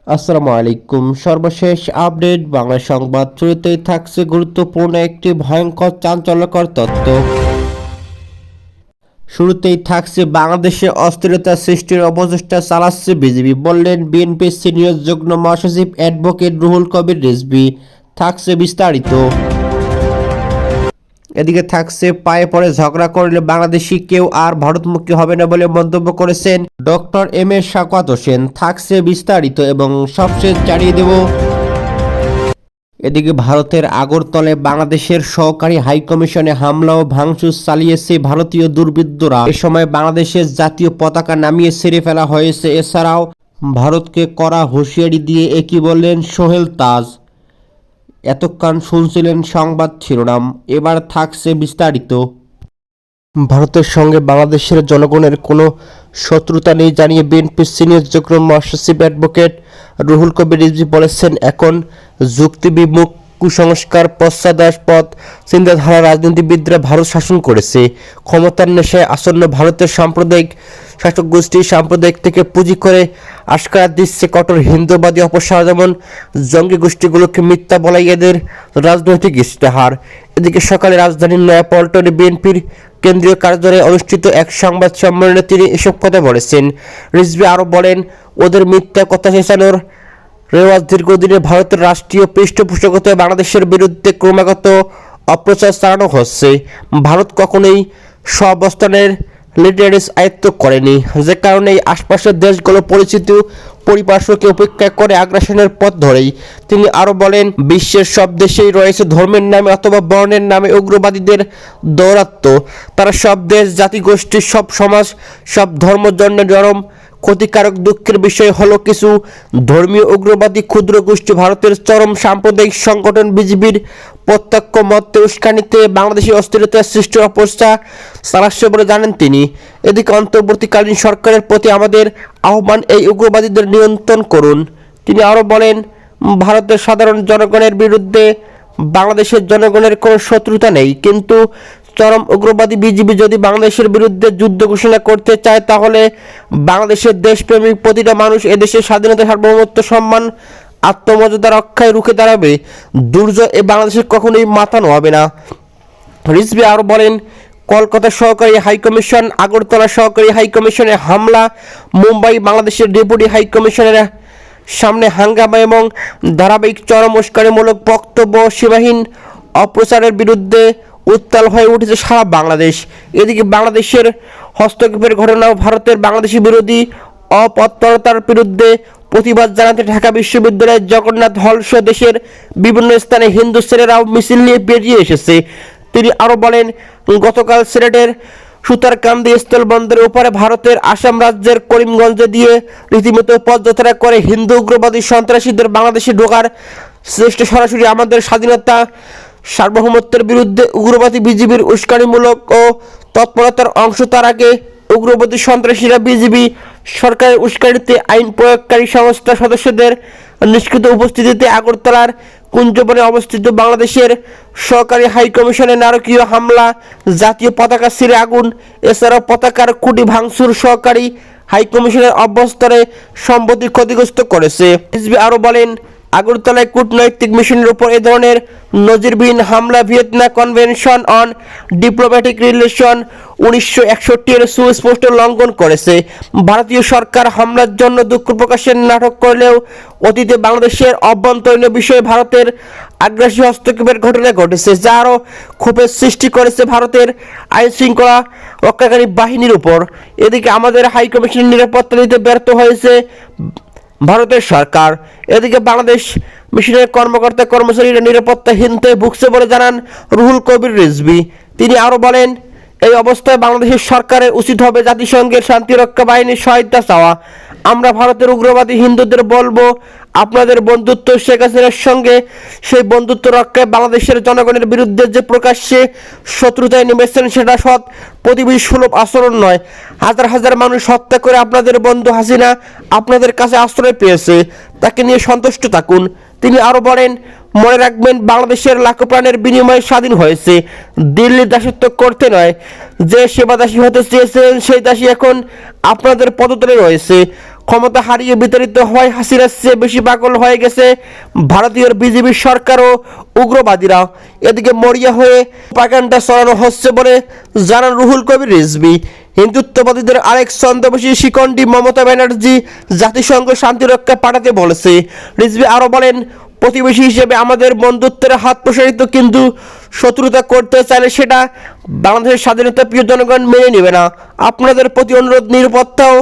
আসসালামু আলাইকুম। সর্বশেষ আপডেট বাংলা সংবাদ। শুরুতেই থাকছে গুরুত্বপূর্ণ একটি ভয়ঙ্কর চাঞ্চল্যকর তথ্য। শুরুতেই থাকছে বাংলাদেশে অস্থিরতা সৃষ্টির অপচেষ্টা চালাচ্ছে বিজেপি, বললেন বিএনপির সিনিয়র যুগ্ম মহাসচিব অ্যাডভোকেট রুহুল কবির রিজভী। থাকছে বিস্তারিত। এদিকে থাকছে পায়ে পড়ে ঝগড়া করলে বাংলাদেশি কেউ আর ভারতমুখী হবে না বলে মন্তব্য করেছেন ডক্টর এম এ শাওকাত হোসেন। থাকছে বিস্তারিত এবং সবশেষ জানিয়ে দেব। এদিকে ভারতের আগরতলায় বাংলাদেশের সহকারী হাইকমিশনে হামলা ও ভাঙচুর চালিয়েছে ভারতীয় দুর্বৃত্তরা। এ সময় বাংলাদেশের জাতীয় পতাকা নামিয়ে ছেড়ে ফেলা হয়েছে। এছাড়াও ভারতকে কড়া হুঁশিয়ারি দিয়ে একই বললেন সোহেল তাজ। এতক্ষণ শুনছিলেন সংবাদ শিরোনাম, এবার থাকছে বিস্তারিত। ভারতের সঙ্গে বাংলাদেশের জনগণের কোনো শত্রুতা নেই জানিয়ে বিএনপির সিনিয়র যুগ্ম মহাসচিব অ্যাডভোকেট রুহুল কবির রিজভী বলেছেন, এখন যুক্তিবিমুখ কুসংস্কার পশ্চাৎপদ চিন্তাধারা রাজনীতিবিদরা ভারত শাসন করেছে। ক্ষমতার নেশায় আসন্ন ভারতের সাম্প্রদায়িক শাসক গোষ্ঠী সাম্প্রদায়িক থেকে পুঁজি করে আশকারা দিচ্ছে কঠোর হিন্দুবাদী অপসার, যেমন জঙ্গি গোষ্ঠীগুলোকে মিথ্যা বলাই এদের রাজনৈতিক ইশতেহার। এদিকে সকালে রাজধানীর নয়াপল্টনে বিএনপির কেন্দ্রীয় কার্যালয়ে অনুষ্ঠিত এক সংবাদ সম্মেলনে তিনি এসব কথা বলেছেন। রিজভী আরও বলেন, ওদের মিথ্যা কথা চেঁচানোর রেওয়াজ দীর্ঘদিনে ভারতের রাষ্ট্রীয় পৃষ্ঠপোষকতায় বাংলাদেশের বিরুদ্ধে ক্রমাগত অপপ্রচার চালানো হচ্ছে। ভারত কখনোই স্ব-অবস্থানের লিডারেস আয়ত্ত করেনি, যে কারণে আশপাশের দেশগুলো পরিচিতি পরিপার্শ্বকে উপেক্ষা করে আগ্রাসনের পথ ধরেই। তিনি আরও বলেন, বিশ্বের সব দেশেই রয়েছে ধর্মের নামে অথবা বর্ণের নামে উগ্রবাদীদের দৌরাত্ম্য। তারা সব দেশ, জাতিগোষ্ঠী, সব সমাজ, সব ধর্মের জন্য নরম ক্ষতিকারক। দুঃখের বিষয় হলো কিছু ধর্মীয় উগ্রবাদী ক্ষুদ্র গোষ্ঠী ভারতের চরম সাম্প্রদায়িক সংগঠন বিজেপির প্রত্যক্ষ মতে উস্কানিতে বাংলাদেশি অস্থিরতার সৃষ্টির অপচেষ্টা চালাচ্ছে বলে জানেন তিনি। এদিকে অন্তর্বর্তীকালীন সরকারের প্রতি আমাদের আহ্বান, এই উগ্রবাদীদের নিয়ন্ত্রণ করুন। তিনি আরও বলেন, ভারতের সাধারণ জনগণের বিরুদ্ধে বাংলাদেশের জনগণের কোনো শত্রুতা নেই, কিন্তু চরম উগ্রবাদী বিজেপি যদি বাংলাদেশের বিরুদ্ধে যুদ্ধ ঘোষণা করতে চায়, তাহলে বাংলাদেশের দেশপ্রেমিক প্রতিটা মানুষ এদেশের স্বাধীনতা, সার্বভৌমত্ব, সম্মান, আত্মমর্যাদা রক্ষায় রুখে দাঁড়াবে। দুর্জয় এ বাংলাদেশের কখনোই মাথা নোয়াবে না। রিজভী আরও বলেন, কলকাতা সহকারী হাইকমিশন, আগরতলা সহকারী হাইকমিশনে হামলা, মুম্বাই বাংলাদেশের ডেপুটি হাইকমিশনের সামনে হাঙ্গামা এবং ধারাবাহিক চরম উস্কানিমূলক বক্তব্য, সীমাহীন অপপ্রচারের বিরুদ্ধে উত্তাল হয়ে উঠেছে সারা বাংলাদেশ। এদিকে বাংলাদেশের হস্তক্ষেপের ঘটনাও ভারতের বাংলাদেশি বিরোধী অপতৎপরতার বিরুদ্ধে প্রতিবাদ জানাতে ঢাকা বিশ্ববিদ্যালয়ের জগন্নাথ হল সহ দেশের বিভিন্ন স্থানে হিন্দু ছেলেরাও মিছিল নিয়ে বেরিয়ে এসেছে। তিনি আরও বলেন, গতকাল সিলেটের সুতারকান্দি স্থলবন্দরের উপরে ভারতের আসাম রাজ্যের করিমগঞ্জে দিয়ে রীতিমতো পদযাত্রা করে হিন্দু উগ্রবাদী সন্ত্রাসীদের বাংলাদেশে ঢোকার চেষ্টা সরাসরি আমাদের স্বাধীনতা সার্বভৌমত্বের বিরুদ্ধে উগ্রবাদী বিজেপির উস্কানিমূলক ও তৎপরতার অংশ। তার আগে উগ্রবাদী সন্ত্রাসীরা বিজেপি সরকারের উস্কানিতে আইন প্রয়োগকারী সংস্থার সদস্যদের নিষ্কৃত উপস্থিতিতে আগরতলার কুঞ্জবনে অবস্থিত বাংলাদেশের সহকারী হাইকমিশনে নারকীয় হামলা, জাতীয় পতাকা ছিঁড়ে আগুন, এছাড়াও পতাকার খুঁটি ভাঙচুর সহকারী হাইকমিশনের অভ্যন্তরে সম্পত্তি ক্ষতিগ্রস্ত করেছে। রিজভী আরও বলেন, আগরতলায় কূটনৈতিক মিশনের উপর এ ধরনের নজিরবিহীন হামলা Vietnam convention on diplomatic relation 1961 এর সুস্পষ্ট লঙ্ঘন করেছে। ভারতীয় সরকার হামলার জন্য দুঃখ প্রকাশের নাটক করলেও অতীতে বাংলাদেশের অভ্যন্তরীণ বিষয়ে ভারতের আগ্রাসী হস্তক্ষেপের ঘটনা ঘটেছে, যা আরও ক্ষোভের সৃষ্টি করেছে ভারতের আইনশৃঙ্খলা রক্ষাকারী বাহিনীর উপর। এদিকে আমাদের হাইকমিশনের নিরাপত্তা দিতে ব্যর্থ হয়েছে ভারতের সরকার। এদিকে বাংলাদেশ মিশনের কর্মকর্তা কর্মচারীরা নিরাপত্তাহীনতায় ভুগছে বলে জানান রুহুল কবির রিজভী। তিনি আরও বলেন, এই অবস্থায় বাংলাদেশের সরকারের উচিত হবে জাতিসংঘের শান্তিরক্ষা বাহিনীর সহায়তা চাওয়া। আমরা ভারতের উগ্রবাদী হিন্দুদের বলবো, আপনাদের বন্ধুত্ব শেখ হাসিনার সঙ্গে, সেই বন্ধুত্ব রক্ষায় বাংলাদেশের জনগণের বিরুদ্ধে যে প্রকাশ্যে শত্রুতায় নেমেছেন, সেটা সৎ প্রতিবেশী সুলভ আচরণ নয়। হাজার হাজার মানুষ হত্যা করে আপনাদের বন্ধু হাসিনা আপনাদের কাছে আশ্রয় পেয়েছে, তাকে নিয়ে সন্তুষ্ট থাকুন। তিনি আরও বলেন, মনে রাখবেন, বাংলাদেশের লাখো প্রাণের বিনিময়ে স্বাধীন হয়েছে, দিল্লির দাসত্ব করতে নয়। যে সেবা দাসী হতে চেয়েছিলেন, সেই দাসী এখন আপনাদের পদতলে রয়েছে। ক্ষমতা হারিয়ে বিতাড়িত হয় হাসিনার চেয়ে বেশি পাগল হয়ে গেছে ভারতীয় বিজেপি সরকার ও উগ্রবাদীরা। এদিকে মরিয়া হয়ে প্রপাগান্ডা চালানো হচ্ছে বলে জানান রুহুল কবির রিজভী। হিন্দুত্ববাদীদের আরেক ছদ্মবেশী শিকন্ডি মমতা ব্যানার্জি জাতিসংঘ শান্তিরক্ষা পাঠাতে বলেছে। রিজভী আরও বলেন, প্রতিবেশী হিসেবে আমাদের বন্ধুত্বের হাত প্রসারিত, কিন্তু শত্রুতা করতে চাইলে সেটা বাংলাদেশের স্বাধীনতা প্রিয় জনগণ মেনে নেবে না। আপনাদের প্রতি অনুরোধ, নিরাপত্তা ও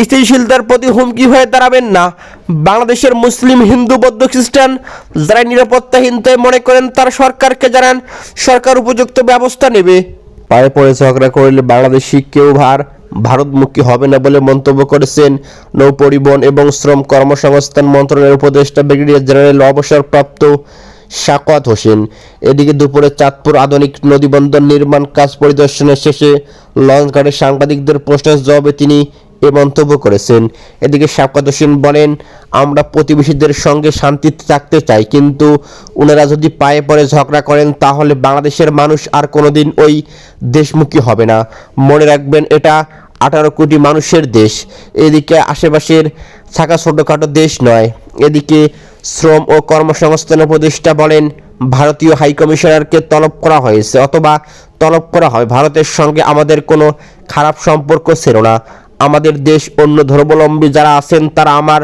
স্থিতিশীলতার প্রতি হুমকি হয়ে দাঁড়াবেন না। বাংলাদেশের মুসলিম, হিন্দু, বৌদ্ধ, খ্রিস্টান যারা নিরাপত্তাহীনতায় মনে করেন তারা সরকারকে জানান, সরকার উপযুক্ত ব্যবস্থা নেবে। পায়ে পড়ে ঝগড়া করলে বাংলাদেশি কেউ ভারতমুখী হবে না বলে মন্তব্য করেছেন নৌ পরিবহন এবং শ্রম কর্মসংস্থান মন্ত্রণালয়ের উপদেষ্টা ব্রিগেডিয়ার জেনারেল অবসরপ্রাপ্ত সাখাওয়াত হোসেন। এদিকে দুপুরে চাঁদপুর আধুনিক নদীবন্দর নির্মাণ কাজ পরিদর্শনের শেষে লঞ্চঘাটে সাংবাদিকদের প্রশ্নের জবাবে তিনি এ মন্তব্য করেছেন। এদিকে সাখাওয়াত হোসেন বলেন, আমরা প্রতিবেশীদের সঙ্গে শান্তিতে থাকতে চাই, কিন্তু ওনারা যদি পায়ে পড়ে ঝগড়া করেন তাহলে বাংলাদেশের মানুষ আর কোনোদিন ওই দেশমুখী হবে না। মনে রাখবেন, এটা 18 কোটি মানুষের দেশ। এদিকে আশেপাশের থাকা ছোটোখাটো দেশ নয়। এদিকে শ্রম ও কর্মসংস্থান উপদেষ্টা বলেন, ভারতীয় হাইকমিশনারকে তলব করা হয়েছে অথবা তলব করা হয়। ভারতের সঙ্গে আমাদের কোনো খারাপ সম্পর্ক ছিল না। আমাদের দেশ অন্য ধর্মাবলম্বী যারা আছেন তারা আমার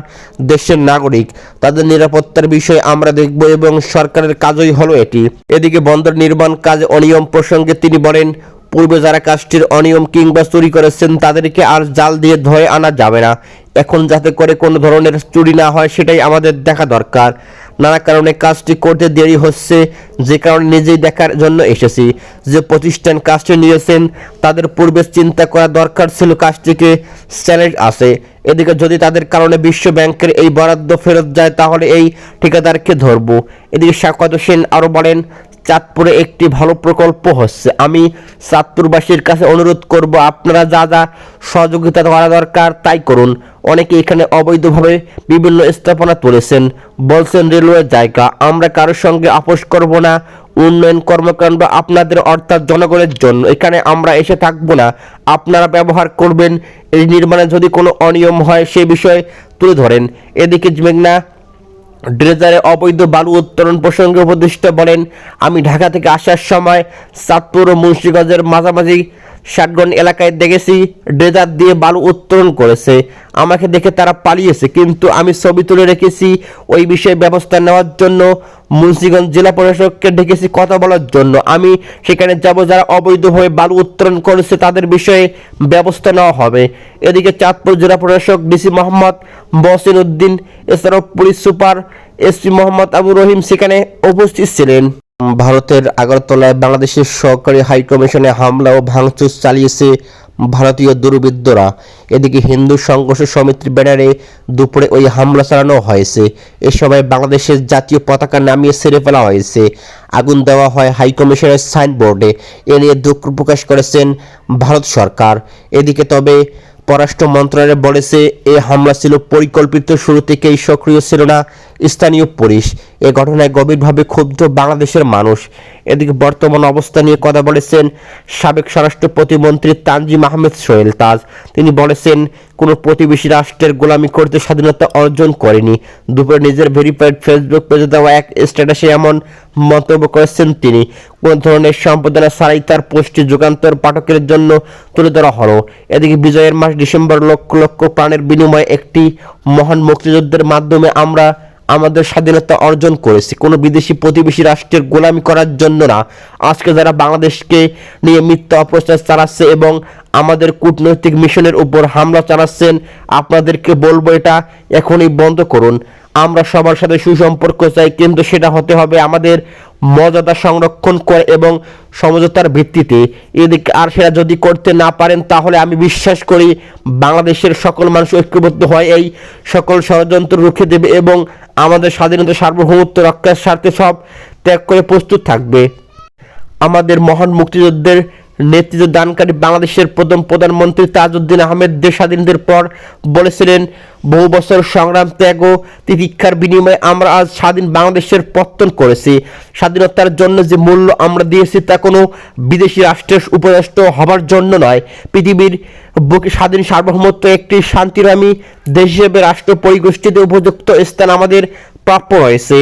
দেশের নাগরিক, তাদের নিরাপত্তার বিষয়ে আমরা দেখব এবং সরকারের কাজই হলো এটি। এদিকে বন্দর নির্মাণ কাজ অনিয়ম প্রসঙ্গে তিনি বলেন, পূর্বে যারা কাজটির অনিয়ম কিংবা চুরি করেছেন তাদেরকে আর জাল দিয়ে ধরে আনা যাবে না। এখন যাতে করে কোনো ধরনের চুরি না হয় সেটাই আমাদের দেখা দরকার। নানা কারণে কাজটি করতে দেরি হচ্ছে, যে কারণে নিজেই দেখার জন্য এসেছি। যে প্রতিষ্ঠান কাজটি নিয়েছেন তাদের পূর্বে চিন্তা করা দরকার ছিল কাজটিকে চ্যালেঞ্জ আছে। এদিকে যদি তাদের কারণে বিশ্ব ব্যাংকের এই বরাদ্দ ফেরত যায় তাহলে এই ঠিকাদারকে ধরব। এদিকে সাখাওয়াত হোসেন আরও বলেন, চাঁদপুরে একটি ভালো প্রকল্প হচ্ছে। আমি চাঁদপুরবাসীর কাছে অনুরোধ করব, আপনারা যা যা সহযোগিতা করা দরকার তাই করুন। অনেকে এখানে অবৈধভাবে বিভিন্ন স্থাপনা তুলেছেন, বলছেন রেলওয়ের জায়গা। আমরা কারোর সঙ্গে আপোষ করব না। উন্নয়ন কর্মকাণ্ড আপনাদের অর্থাৎ জনগণের জন্য। এখানে আমরা এসে থাকবো না, আপনারা ব্যবহার করবেন। এই নির্মাণে যদি কোনো অনিয়ম হয় সে বিষয়ে তুলে ধরেন। এদিকে মেঘনা ড্রেজারে অবৈধ বালু উত্তোলন প্রসঙ্গে উপদেষ্টা বলেন, আমি ঢাকা থেকে আসার সময় চাঁদপুর ও মুন্সিগঞ্জের মাঝামাঝি ষাটগঞ্জ এলাকায় দেখেছি ড্রেজার দিয়ে বালু উত্তোলন করেছে। আমাকে দেখে তারা পালিয়েছে, কিন্তু আমি ছবি তুলে রেখেছি ওই বিষয়ে ব্যবস্থা নেওয়ার জন্য। মুন্সিগঞ্জ জেলা প্রশাসককে ডেকেছি কথা বলার জন্য। আমি সেখানে যাব, যারা অবৈধভাবে বালু উত্তোলন করেছে তাদের বিষয়ে ব্যবস্থা নেওয়া হবে। এদিকে চাঁদপুর জেলা প্রশাসক ডিসি মোহাম্মদ মহসিন উদ্দিন, এছাড়াও police super SP Mohammad Abu Rahim সেখানে উপস্থিত ছিলেন। ভারতের আগরতলায় বাংলাদেশের সহকারী হাইকমিশনে হামলা ও ভাঙচুর চালিয়েছে ভারতীয় দুর্বৃত্তরা। এদিকে হিন্দু সংঘর্ষ সমিতির ব্যানারে দুপুরে ওই হামলা চালানো হয়েছে। এ সময় বাংলাদেশের জাতীয় পতাকা নামিয়ে ছেড়ে ফেলা হয়েছে। আগুন দেওয়া হয় হাইকমিশনের সাইনবোর্ডে। এ নিয়ে দুঃখ প্রকাশ করেছেন ভারত সরকার। এদিকে তবে পররাষ্ট্র মন্ত্রণালয় বলেছে, এ হামলা ছিল পরিকল্পিত, শুরু থেকেই সক্রিয় ছিল না স্থানীয় পুলিশ। এ ঘটনায় গভীরভাবে ক্ষুব্ধ বাংলাদেশের মানুষ। এদিকে বর্তমান অবস্থা নিয়ে কথা বলেছেন সাবেক স্বরাষ্ট্র প্রতিমন্ত্রী তানজিম আহমেদ সোহেল তাজ। তিনি বলেছেন, কোনো প্রতিবেশী রাষ্ট্রের গোলামি করতে স্বাধীনতা অর্জন করেনি। দুপুরে নিজের ভেরিফাইড ফেসবুক পেজে দেওয়া এক স্ট্যাটাসে এমন মন্তব্য করেছেন তিনি। কোন ধরনের সম্পাদনা ছাড়াই তার পোস্টটি যুগান্তর পাঠকের জন্য তুলে ধরা হলো। এদিকে বিজয়ের মাস ডিসেম্বর লক্ষ লক্ষ প্রাণের বিনিময়ে একটি মহান মুক্তিযুদ্ধের মাধ্যমে আমরা আমাদের স্বাধীনতা অর্জন করেছি, কোনো বিদেশি প্রতিবেশী রাষ্ট্রের গোলামি করার জন্য না। আজকে যারা বাংলাদেশকে নিয়ে মিথ্যা অপপ্রচার চালাচ্ছে এবং আমাদের কূটনৈতিক মিশনের উপর হামলা চালাচ্ছেন, আপনাদেরকে বলবো এটা এখনই বন্ধ করুন। আমরা সবার সাথে সুসম্পর্ক চাই, কিন্তু সেটা হতে হবে আমাদের মর্যাদা সংরক্ষণ করে এবং সমঝোতার ভিত্তিতে। এদিকে আর সেটা যদি করতে না পারেন তাহলে আমি বিশ্বাস করি বাংলাদেশের সকল মানুষ ঐক্যবদ্ধ হয় এই সকল ষড়যন্ত্র রুখে দেবে এবং আমাদের স্বাধীনতা সার্বভৌমত্ব রক্ষার স্বার্থে সব ত্যাগ করে প্রস্তুত থাকবে। আমাদের মহান মুক্তিযুদ্ধের নেতৃত্ব দানকারী বাংলাদেশের প্রথম প্রধানমন্ত্রী তাজউদ্দিন আহমেদ দেশ স্বাধীনের পর বলেছিলেন, বহু বছর সংগ্রাম, ত্যাগ ও তিতিক্ষার বিনিময়ে আমরা আজ স্বাধীন বাংলাদেশের পত্তন করেছি। স্বাধীনতার জন্য যে মূল্য আমরা দিয়েছি তা কোনো বিদেশি রাষ্ট্রের উপরাষ্ট্র হবার জন্য নয়, পৃথিবীর বুকে স্বাধীন সার্বভৌমত্ব একটি শান্তিরামী দেশ হিসেবে রাষ্ট্র পরিগোষ্ঠীতে উপযুক্ত স্থান আমাদের প্রাপ্য রয়েছে।